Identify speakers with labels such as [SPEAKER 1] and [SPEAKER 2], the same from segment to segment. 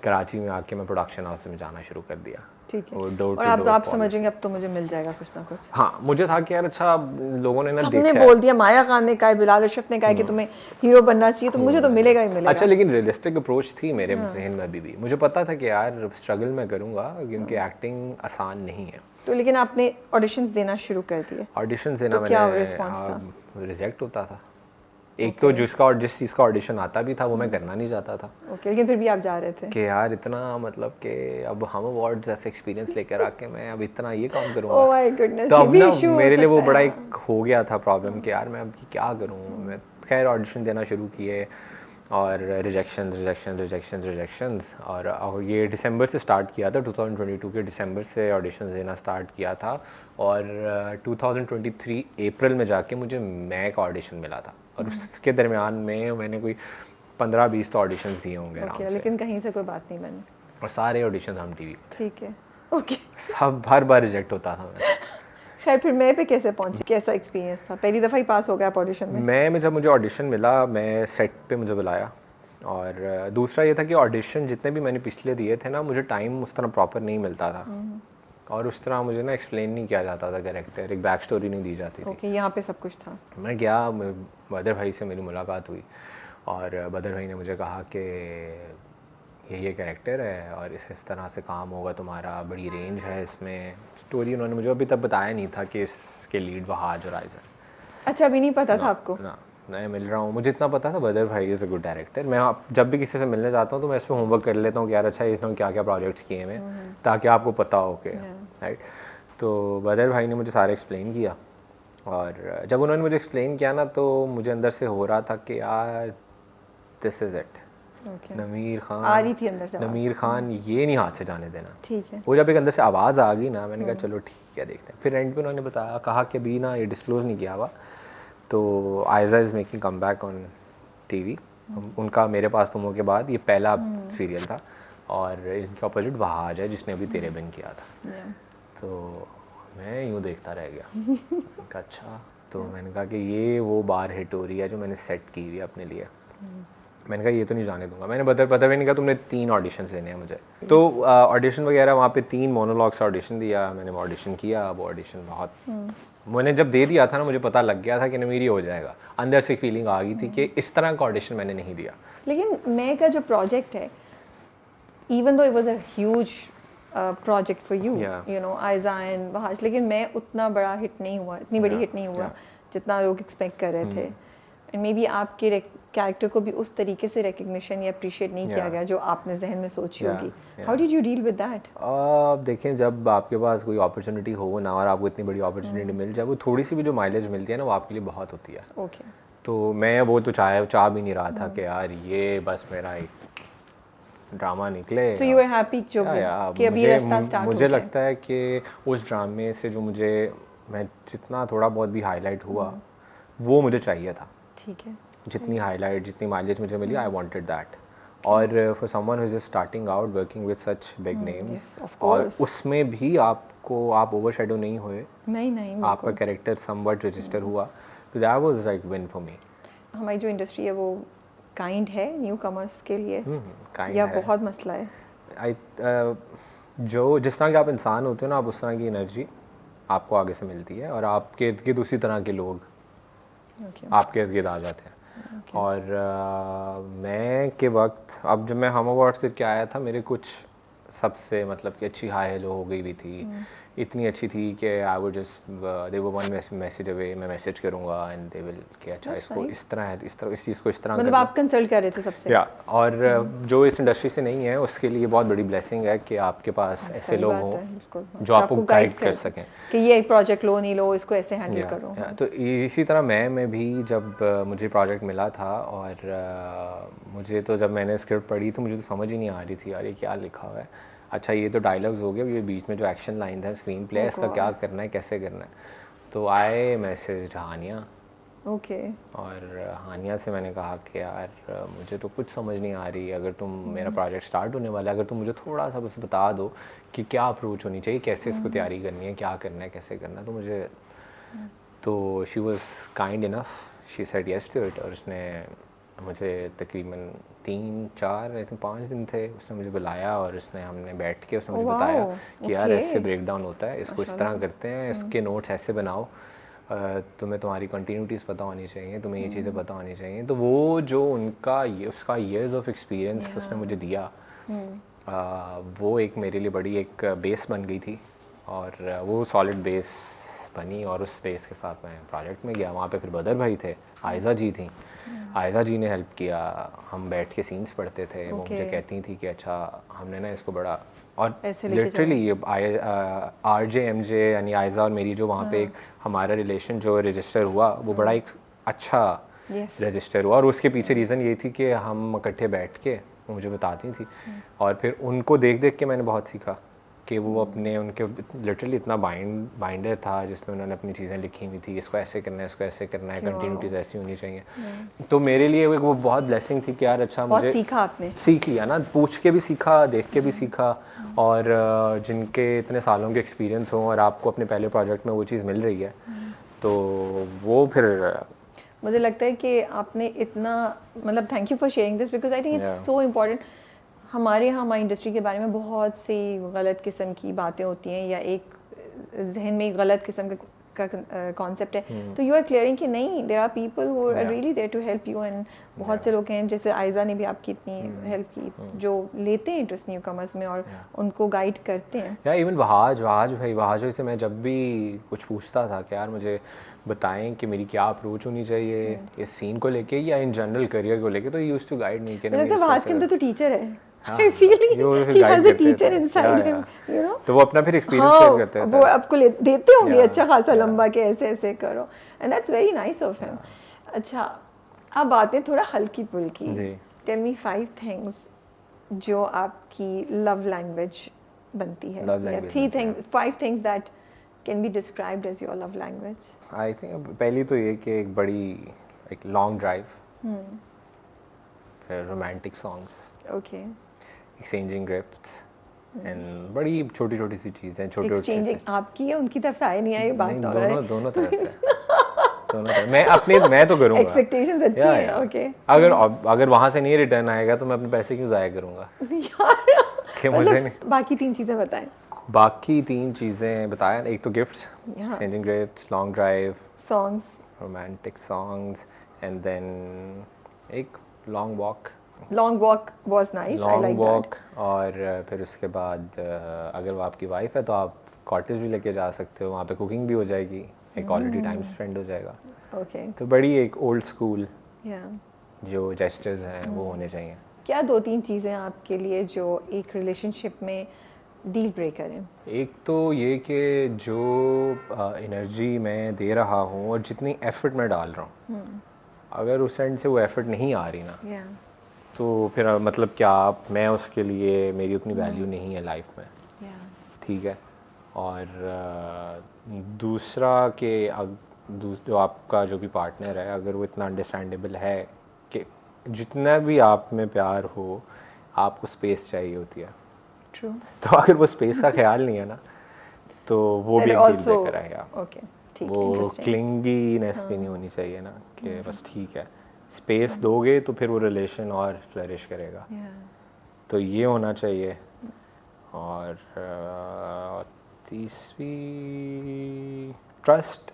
[SPEAKER 1] कराची में आके मैं प्रोडक्शन हाउस में जाना शुरू कर दिया।
[SPEAKER 2] ठीक है।
[SPEAKER 1] और
[SPEAKER 2] और आप समझेंगे अब तो मुझे मिल जाएगा कुछ ना कुछ।
[SPEAKER 1] हाँ, मुझे था कि यार अच्छा लोगों ने ना देखा,
[SPEAKER 2] सबने बोल दिया, माया खान ने कहा, बिलाल अशरफ ने कहा कि तुम्हें हीरो बनना चाहिए, तो मुझे तो मिलेगा ही मिलेगा।
[SPEAKER 1] अच्छा, लेकिन रियलिस्टिक अप्रोच थी मेरे जहन में अभी भी। मुझे पता था कि यार स्ट्रगल मैं करूँगा क्योंकि एक्टिंग आसान नहीं है।
[SPEAKER 2] तो लेकिन आपने ऑडिशंस देना शुरू कर दिए?
[SPEAKER 1] ऑडिशंस देना
[SPEAKER 2] तो क्या रिस्पॉन्स था?
[SPEAKER 1] रिजेक्ट होता था। एक तो जिस चीज़ का ऑडिशन आता भी था वो मैं करना नहीं चाहता था।
[SPEAKER 2] ओके, लेकिन फिर भी आप जा रहे थे
[SPEAKER 1] कि यार इतना मतलब कि अब हम अवार्ड जैसे एक्सपीरियंस लेकर आके मैं अब इतना ये काम करूँगा।
[SPEAKER 2] ओह माय गुडनेस,
[SPEAKER 1] तो अब ना मेरे लिए वो बड़ा एक हो गया था प्रॉब्लम कि यार मैं अब क्या करूँ। मैं खैर ऑडिशन देना शुरू किए और रिजेक्शंस और ये दिसंबर से स्टार्ट किया था। 2022 के दिसंबर से ऑडिशन देना स्टार्ट किया था और 2023 अप्रैल में जाके मुझे मैक ऑडिशन मिला था। और उसके दरमियान में मैंने कोई 15-20 तो ऑडिशंस दिए होंगे आराम से।
[SPEAKER 2] लेकिन कहीं से कोई बात नहीं बनी
[SPEAKER 1] और सारे ऑडिशन हम टीवी।
[SPEAKER 2] ठीक है, ओके।
[SPEAKER 1] सब हर बार रिजेक्ट होता था मैं।
[SPEAKER 2] खैर फिर मैं पे कैसे पहुंची, कैसा एक्सपीरियंस था? पहली दफ़ा ही पास हो गया आप ऑडिशन में?
[SPEAKER 1] मैं जब मुझे ऑडिशन मिला मैं सेट पे मुझे बुलाया। और दूसरा ये था कि ऑडिशन जितने भी मैंने पिछले दिए थे ना, मुझे टाइम उस तरह प्रॉपर नहीं मिलता था और उस तरह मुझे ना एक्सप्लेन नहीं किया जाता था कैरेक्टर, एक बैक स्टोरी नहीं दी जाती थी।
[SPEAKER 2] ओके, यहाँ पे सब कुछ था।
[SPEAKER 1] मैं गया, बदर भाई से मेरी मुलाकात हुई और बदर भाई ने मुझे कहा कि ये कैरेक्टर है और इस तरह से काम होगा तुम्हारा, बड़ी रेंज है इसमें। स्टोरी उन्होंने मुझे अभी तक बताया नहीं था कि इसके लीड वहाज और आयज़ा।
[SPEAKER 2] अच्छा, अभी नहीं पता था आपको?
[SPEAKER 1] ना, मैं मिल रहा हूँ, मुझे इतना पता था बदर भाई इज़ अ गुड डायरेक्टर। मैं जब भी किसी से मिलने जाता हूँ तो मैं इस पर होमवर्क कर लेता हूँ कि यार अच्छा इसने क्या क्या प्रोजेक्ट्स किए हैं ताकि आपको पता हो कि राइट। तो बदर भाई ने मुझे सारे एक्सप्लेन किया और जब उन्होंने मुझे एक्सप्लेन किया ना तो मुझे अंदर से हो रहा था कि यार दिस इज़ इट। नमीर खान
[SPEAKER 2] आ रही थी अंदर से,
[SPEAKER 1] नमीर खान ये नहीं हाथ से जाने देना।
[SPEAKER 2] ठीक है।
[SPEAKER 1] वो जब एक अंदर से आवाज़ आ गई ना, मैंने कहा चलो ठीक है देखते हैं। फिर एंड पे उन्होंने बताया, कहा कि अभी ना ये डिस्क्लोज़ नहीं किया हुआ, तो Aiza is making come back on TV. उनका मेरे पास तुम हो के बाद ये पहला सीरियल था और इनके अपोजिट वहाज है जिसने अभी तेरे बिन किया था। तो मैं यूँ देखता रह गया। अच्छा, तो मैंने कहा कि ये वो बार हिट हो रही है जो मैंने सेट की हुई है अपने लिए। मैंने कहा ये तो नहीं जाने दूंगा। मैंने पता भी नहीं कहा तुमने 3 ऑडिशंस लेने हैं मुझे। तो ऑडिशन वगैरह वहाँ पे 3 मोनोलॉग्स ऑडिशन दिया, मैंने ऑडिशन किया। वो ऑडिशन बहुत मैंने जब दे दिया था ना, मुझे पता लग गया था कि नमीर ये हो जाएगा। अंदर से फीलिंग आ गई थी कि इस तरह का ऑडिशन मैंने नहीं दिया।
[SPEAKER 2] लेकिन मैं का जो प्रोजेक्ट है, even though it was a huge project for you, you know, Aiza and Wahaj, लेकिन मैं उतना बड़ा हिट नहीं हुआ, इतनी बड़ी हिट नहीं हुआ जितना लोग एक्सपेक्ट कर रहे थे। एंड मे बी आपके कैरेक्टर को भी उस तरीके से रिकग्निशन या अप्रिशिएट नहीं किया गया जो आपने जहन में सोची होगी। How did you deal with that?
[SPEAKER 1] देखें, जब आपके पास कोई अपॉर्चुनिटी हो ना और आपको इतनी बड़ी अपॉर्चुनिटी मिल जाए, वो थोड़ी सी भी जो माइलेज मिलती है ना वो आपके लिए बहुत होती है।
[SPEAKER 2] ओके।
[SPEAKER 1] तो मैं वो तो चाह भी नहीं रहा था कि यार ये बस मेरा एक ड्रामा निकले।
[SPEAKER 2] So you were happy जो कि अभी रास्ता स्टार्ट हो गया।
[SPEAKER 1] मुझे लगता है कि उस ड्रामे से जो मैं जितना थोड़ा बहुत भी हाईलाइट हुआ वो मुझे चाहिए था।
[SPEAKER 2] ठीक है।
[SPEAKER 1] जितनी हाईलाइट, जितनी माइलेज मुझे मिली, आई वांटेड दैट। और for someone who is starting out working with such big names, और उसमें भी आप ओवरशैडो नहीं हुए, नहीं आपका कैरेक्टर समवट रजिस्टर हुआ, तो that was like win for me.
[SPEAKER 2] हमारी जो इंडस्ट्री है वो काइंड है न्यू कमर्स के लिए या बहुत मसला है?
[SPEAKER 1] जो जिस तरह के आप इंसान होते हो ना, आप उस तरह की एनर्जी आपको आगे से मिलती है और आपके इर्द गिर्द उसी तरह के लोग आपके इर्द गिर्द आ जाते हैं। और मैं के वक्त, अब जब मैं हम अवार्ड्स करके आया था, मेरे कुछ सबसे मतलब कि अच्छी हाई हेलो हो गई भी थी। इतनी अच्छी थी कि I would just they were one message away, मैं मैसेज करूंगा एंड दे विल कि अच्छा इसको इस तरह है, इस चीज़ को इस तरह,
[SPEAKER 2] मतलब आप कंसल्ट कर रहे थे सबसे?
[SPEAKER 1] या और जो इस इंडस्ट्री से नहीं है उसके लिए बहुत बड़ी ब्लेसिंग है कि आपके पास ऐसे लोग हों जो आपको गाइड कर सकें कि
[SPEAKER 2] ये एक प्रोजेक्ट लो नहीं लो, इसको ऐसे हैंडल करो।
[SPEAKER 1] तो इसी तरह मैं भी जब मुझे प्रोजेक्ट मिला था और मुझे तो जब मैंने स्क्रिप्ट पढ़ी तो मुझे तो समझ ही नहीं आ रही थी यार ये क्या लिखा हुआ है। अच्छा, ये तो डायलॉग्स हो गया, ये बीच में जो एक्शन लाइन है, स्क्रीन प्ले है, इसका क्या करना है, कैसे करना है। तो आए मैसेज हानिया।
[SPEAKER 2] ओके।
[SPEAKER 1] और हानिया से मैंने कहा कि यार मुझे तो कुछ समझ नहीं आ रही, अगर तुम मेरा प्रोजेक्ट स्टार्ट होने वाला है, अगर तुम मुझे थोड़ा सा बस बता दो कि क्या अप्रोच होनी चाहिए, कैसे इसको तैयारी करनी है, क्या करना है, कैसे करना है, तो मुझे तो she was kind enough, she said yes to it. और उसने मुझे तकरीबन 3-4 आई थिंक 5 दिन थे, उसने मुझे बुलाया और उसने हमने बैठ के उसने मुझे बताया कि यार ऐसे ब्रेक डाउन होता है, इसको इस तरह करते हैं, इसके नोट्स ऐसे बनाओ, तुम्हें तुम्हारी कंटिन्यूटीज़ पता होनी चाहिए, तुम्हें ये चीज़ें पता होनी चाहिए। तो वो जो उसका ईयर्स ऑफ एक्सपीरियंस उसने मुझे दिया, वो एक मेरे लिए बड़ी एक बेस बन गई थी, और वो सॉलिड बेस बनी, और उस बेस के साथ मैं प्रोजेक्ट में गया। वहाँ पे फिर बदर भाई थे, आयज़ा जी थी, आयज़ा जी ने हेल्प किया, हम बैठ के सीन्स पढ़ते थे। वो मुझे कहती थी कि अच्छा हमने ना इसको बड़ा, और लिटरली RJ MJ यानी आयज़ा और मेरी जो वहाँ पे एक हमारा रिलेशन जो रजिस्टर हुआ, वो बड़ा एक अच्छा रजिस्टर हुआ। और उसके पीछे रीज़न ये थी कि हम इकट्ठे बैठ के, वो मुझे बताती थी, और फिर उनको देख देख के मैंने बहुत सीखा कि वो उनके लिटरली इतना बाइंडर था जिसमें उन्होंने अपनी चीज़ें लिखी हुई थी, इसको ऐसे करना है, इसको ऐसे करना है, कंटिन्यूटीज ऐसी होनी चाहिए। तो मेरे लिए वो बहुत ब्लेसिंग थी कि यार अच्छा मुझे
[SPEAKER 2] सीखा, आपने सीख
[SPEAKER 1] लिया ना, पूछ के भी सीखा, देख के भी सीखा, और जिनके इतने सालों के एक्सपीरियंस हो और आपको अपने पहले प्रोजेक्ट में वो चीज़ मिल रही है, तो वो फिर
[SPEAKER 2] मुझे लगता है कि आपने इतना, मतलब thank you for sharing this, because I think it's so important. हमारे यहाँ हमारी इंडस्ट्री के बारे में बहुत सी गलत किस्म की बातें होती हैं, या एक जहन में गलत किस्म का कॉन्सेप्ट है, तो यू आर क्लियरिंग कि नहीं, there are people who are really there to help you, and बहुत से लोग हैं, जैसे आयज़ा ने भी आपकी इतनी हेल्प की, जो लेते हैं इंटरेस्ट न्यू कमर्स में और उनको गाइड करते हैं।
[SPEAKER 1] या इवन वहाज से मैं जब भी कुछ पूछता था कि यार मुझे बताएं कि मेरी क्या अप्रोच होनी चाहिए इस सीन को लेके या इन जनरल करियर को लेके, तो he used to guide me.
[SPEAKER 2] वहाज के अंदर तो टीचर है, I feel he has a teacher inside him, you know.
[SPEAKER 1] तो वो अपना फिर एक्सपीरियंस शेयर करते हैं,
[SPEAKER 2] वो आपको देते होंगे अच्छा खासा लंबा के ऐसे ऐसे करो, and that's very nice of him. अच्छा, अब बातें थोड़ा हल्की फुल्की। Tell me 5 things जो आपकी लव लैंग्वेज बनती है, या 5 things that can be described as your love language.
[SPEAKER 1] I think पहली तो ये कि एक लॉन्ग ड्राइव, फिर romantic songs,
[SPEAKER 2] okay,
[SPEAKER 1] exchanging gifts, and बड़ी छोटी छोटी सी चीज़ें, छोटे
[SPEAKER 2] एक्सचेंजिंग आपकी है, उनकी तरफ से आए नहीं आए, बात तो रहा है
[SPEAKER 1] दोनों तरफ से। मैं तो करूँगा,
[SPEAKER 2] एक्सपेक्टेशंस अच्छी हैं, ओके।
[SPEAKER 1] अगर वहाँ से नहीं रिटर्न आएगा तो मैं अपने पैसे क्यों ज़ाया करूँगा
[SPEAKER 2] यार, मतलब बाकी 3 चीज़ें बताएं।
[SPEAKER 1] बाकी 3 चीज़ें बताया, एक तो gifts, exchanging gifts, long drive,
[SPEAKER 2] songs,
[SPEAKER 1] romantic songs, and then एक long walk
[SPEAKER 2] was nice, I like that.
[SPEAKER 1] और फिर उसके बाद अगर वो आपकी वाइफ है तो आप कॉटेज भी लेके जा सकते हो, वहाँ पे कुकिंग भी हो जाएगी, एक क्वालिटी टाइम स्पेंड हो जाएगा।
[SPEAKER 2] ओके,
[SPEAKER 1] तो बड़ी एक ओल्ड स्कूल जो जेस्चर्स हैं वो होने चाहिए।
[SPEAKER 2] क्या 2-3 चीज़ें आपके लिए जो एक रिलेशनशिप में डील ब्रेकर हैं?
[SPEAKER 1] एक तो ये कि जो एनर्जी मैं दे रहा हूँ और जितनी एफर्ट मैं डाल रहा हूँ, अगर उस एंड से वो एफर्ट नहीं आ रही ना, तो फिर मतलब क्या मैं उसके लिए, मेरी उतनी वैल्यू नहीं है लाइफ में, ठीक है। और दूसरा कि जो आपका जो भी पार्टनर है, अगर वो इतना अंडरस्टैंडेबल है कि जितना भी आप में प्यार हो, आपको स्पेस चाहिए होती है।
[SPEAKER 2] True.
[SPEAKER 1] तो अगर वो स्पेस का ख्याल नहीं है ना, तो वो भी एक डील ब्रेकर आएगा। वो क्लिंगीनेस भी नहीं होनी चाहिए ना, कि बस ठीक है, स्पेस दोगे तो फिर वो रिलेशन और फ्लरिश करेगा। तो ये होना चाहिए। और तीसरी ट्रस्ट,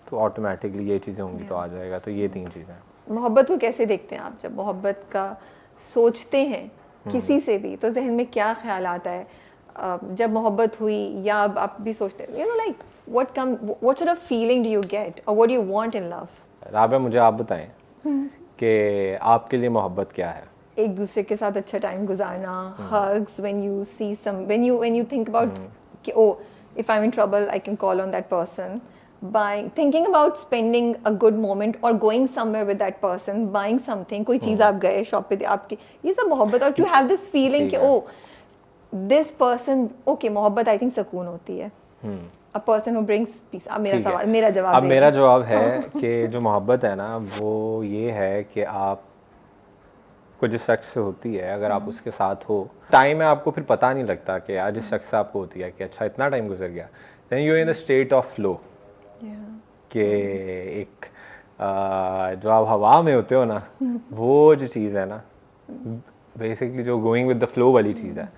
[SPEAKER 1] तो ऑटोमेटिकली ये चीज़ें होंगी तो आ जाएगा। तो ये 3 चीज़ें।
[SPEAKER 2] मोहब्बत को कैसे देखते हैं आप? जब मोहब्बत का सोचते हैं किसी से भी, तो जहन में क्या ख्याल आता है? जब मोहब्बत हुई या अब आप भी सोचते हैं, like what sort of feeling do you get or what do you want in love?
[SPEAKER 1] Rabia, मुझे आप बताएं कि आपके लिए मोहब्बत क्या है?
[SPEAKER 2] एक दूसरे के साथ अच्छा टाइम गुजारना, hugs when you think about कि oh, if I'm in trouble I can call on that person, thinking about spending a good moment or going somewhere with that person, buying something, कोई चीज़ आप गए shop पे, आपकी ये सब मोहब्बत। और to have this feeling कि oh, this person, okay, मोहब्बत I think सुकून होती है। A person who brings peace। अब मेरा
[SPEAKER 1] जवाब है कि जो मोहब्बत है ना, वो ये है कि आप को जिस शख्स से होती है, अगर आप उसके साथ हो, टाइम है आपको फिर पता नहीं लगता कि यार जिस शख्स से आपको होती है कि अच्छा इतना टाइम गुजर गया, then you're in a state of flow, कि एक जो आप हवा में होते हो ना, वो जो चीज़ है ना, बेसिकली जो गोइंग विद द फ्लो वाली चीज़ है,